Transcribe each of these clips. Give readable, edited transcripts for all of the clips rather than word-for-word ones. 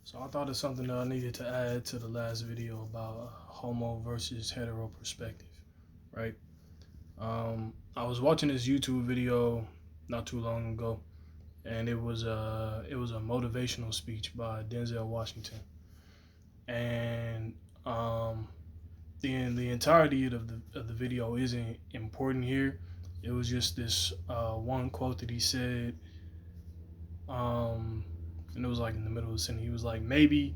So I thought of something that I needed to add to the last video about homo versus hetero perspective, right? I was watching this YouTube video not too long ago, and it was a motivational speech by Denzel Washington, and the entirety of the video isn't important here. It was just this one quote that he said, um, and it was like in the middle of the sentence. He was like, "Maybe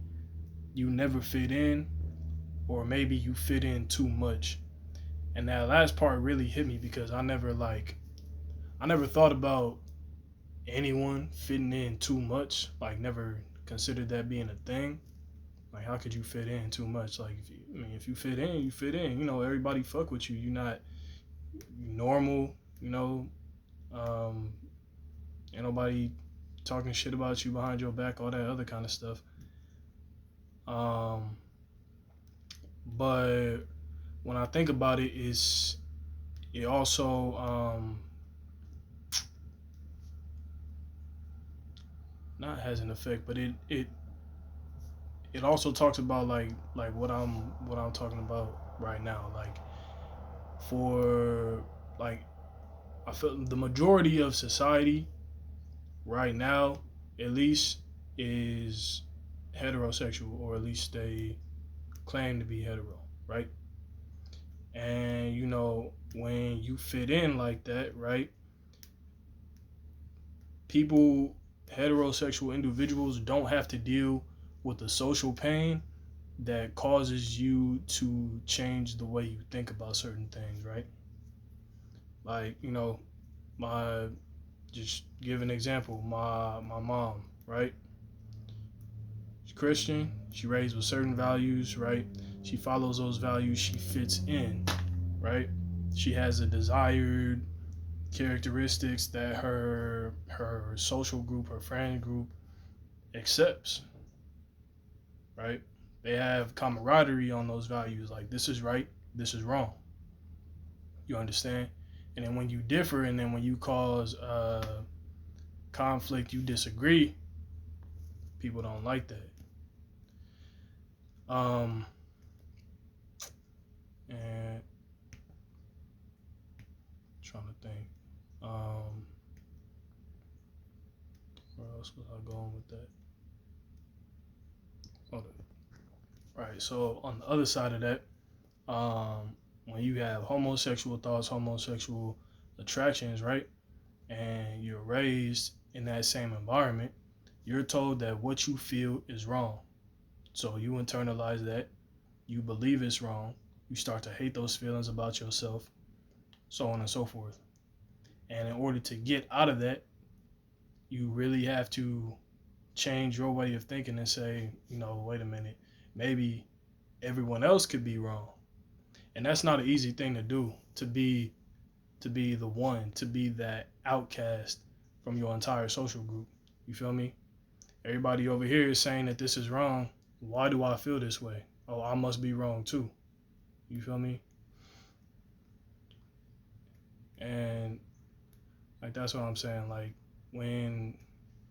you never fit in, or maybe you fit in too much." And that last part really hit me because I never thought about anyone fitting in too much. Like never considered that being a thing. Like how could you fit in too much? Like if you fit in, you fit in. Everybody fuck with you. You're not normal. You know, um, ain't nobody talking shit about you behind your back. All that other kind of stuff. Um, but when I think about it, it also not has an effect, but it also talks about like what I'm talking about right now. Like for like I feel the majority of society right now, at least, is heterosexual, or at least they claim to be hetero, right? And when you fit in like that, right? People, heterosexual individuals, don't have to deal with the social pain that causes you to change the way you think about certain things, right? Like, my just give an example, my mom, right? She's Christian, she raised with certain values, right? She follows those values, she fits in, right? She has a desired characteristics that her social group, her friend group accepts, right? They have camaraderie on those values, like this is right, this is wrong. You understand? And then when you differ, and then when you cause conflict, you disagree, people don't like that. Um, and trying to think, where else was I going with that? Okay. Right. So on the other side of that, when you have homosexual thoughts, homosexual attractions, right, and you're raised in that same environment, you're told that what you feel is wrong. So you internalize that, you believe it's wrong, you start to hate those feelings about yourself, so on and so forth. And in order to get out of that, you really have to change your way of thinking and say, wait a minute, maybe everyone else could be wrong. And that's not an easy thing to do, to be the one, to be that outcast from your entire social group. You feel me? Everybody over here is saying that this is wrong. Why do I feel this way? Oh, I must be wrong too. You feel me? And like that's what I'm saying. Like when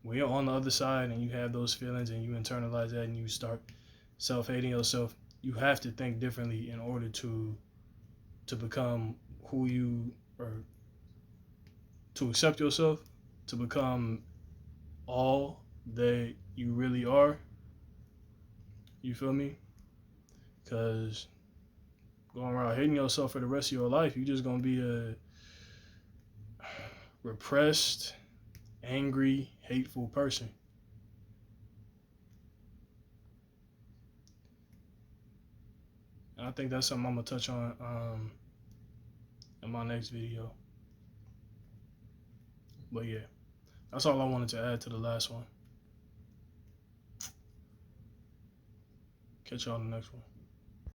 you're on the other side and you have those feelings and you internalize that and you start self-hating yourself, you have to think differently in order to become who you are, to accept yourself, to become all that you really are. You feel me? Because going around hating yourself for the rest of your life, you're just gonna be a repressed, angry, hateful person. And I think that's something I'm gonna touch on in my next video. But yeah, that's all I wanted to add to the last one. Catch y'all in the next one.